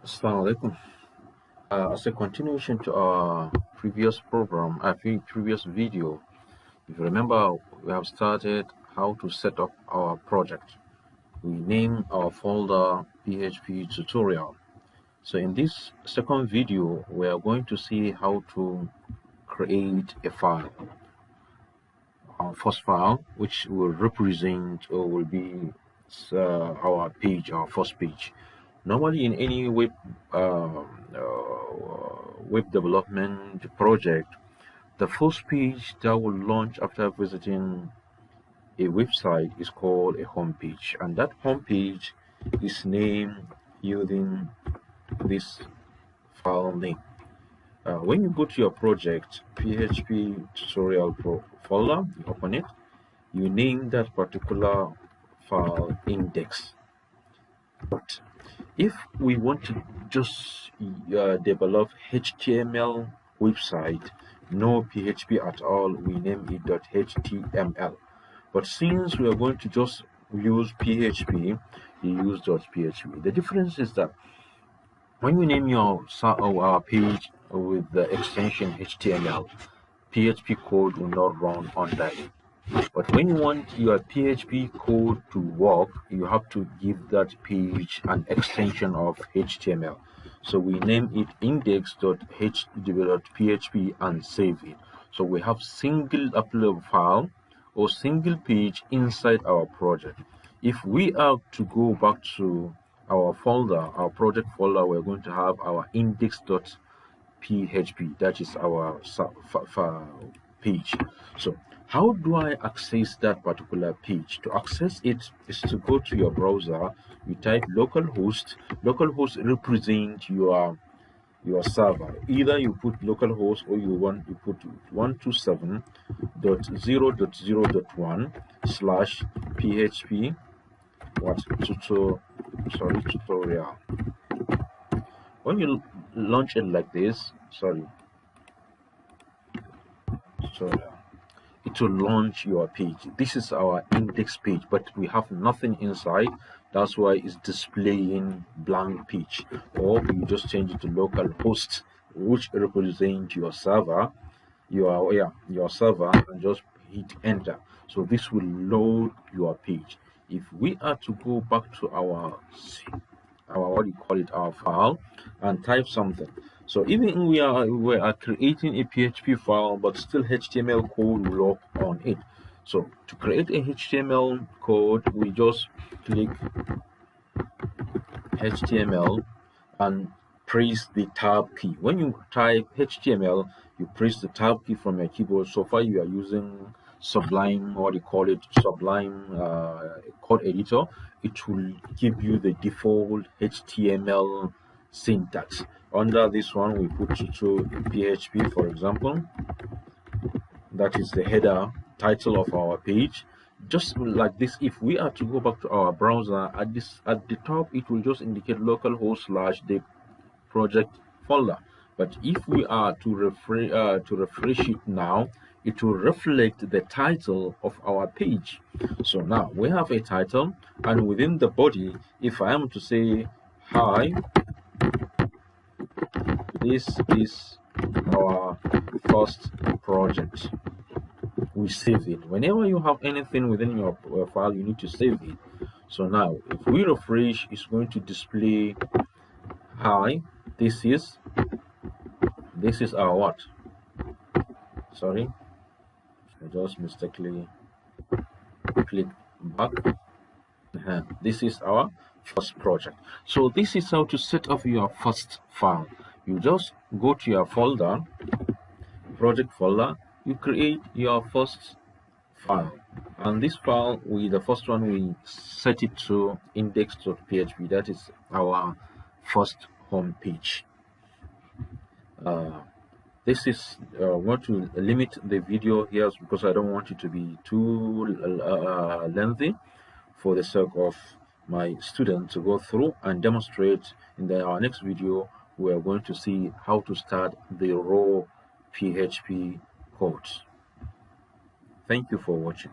Assalamu alaikum. As a continuation to our previous program, I think previous video, if you remember, we have started how to set up our project. We name our folder PHP tutorial. So in this second video, we are going to see how to create a file. Our first file, which will represent or will be our page, our first page. Normally, in any web development project, the first page that will launch after visiting a website is called a home page, and that home page is named using this file name. When you go to your project PHP tutorial folder, you open it, you name that particular file index. But if we want to just develop HTML website, no PHP at all, we name it .html. But since we are going to just use PHP, you use .php. The difference is that when you name your page with the extension HTML, PHP code will not run under it. But when you want your PHP code to work, you have to give that page an extension of HTML. So we name it index.php and save it. So we have single upload file or single page inside our project. If we are to go back to our folder, our project folder, we're going to have our index.php, that is our page. So how do I access that particular page? To access it is to go to your browser, you type localhost. Localhost represents your server. Either you put localhost or you put 127.0.0.1/php tutorial. When you launch it like this, tutorial, it will launch your page. This is our index page, but we have nothing inside. That's why it's displaying blank page. Or you just change it to localhost, which represents your server, your server, and just hit enter. So this will load your page. If we are to go back to our our file and type something. So even we are creating a PHP file, but still HTML code will work on it. So to create a HTML code, we just click HTML and press the tab key. When you type HTML, you press the tab key from your keyboard. So far you are using Sublime, or they call it Sublime code editor. It will give you the default HTML syntax. Under this one, we put to PHP, for example. That is the header title of our page. Just like this, if we are to go back to our browser, at the top it will just indicate localhost / the project folder. But if we are to refresh it now, it will reflect the title of our page. So now we have a title, and within the body, if I am to say, hi, this is our first project, we save it. Whenever you have anything within your file, you need to save it. So now if we refresh, it's going to display, hi, this is our what? Sorry, I just mistakenly clicked back. This is our first project. So this is how to set up your first file. You just go to your folder, project folder, you create your first file, and this file, the first one, we set it to index.php. that is our first home page. This is want to limit the video here because I don't want it to be too lengthy, for the sake of my students to go through and demonstrate. In our next video, we are going to see how to start the raw PHP codes. Thank you for watching.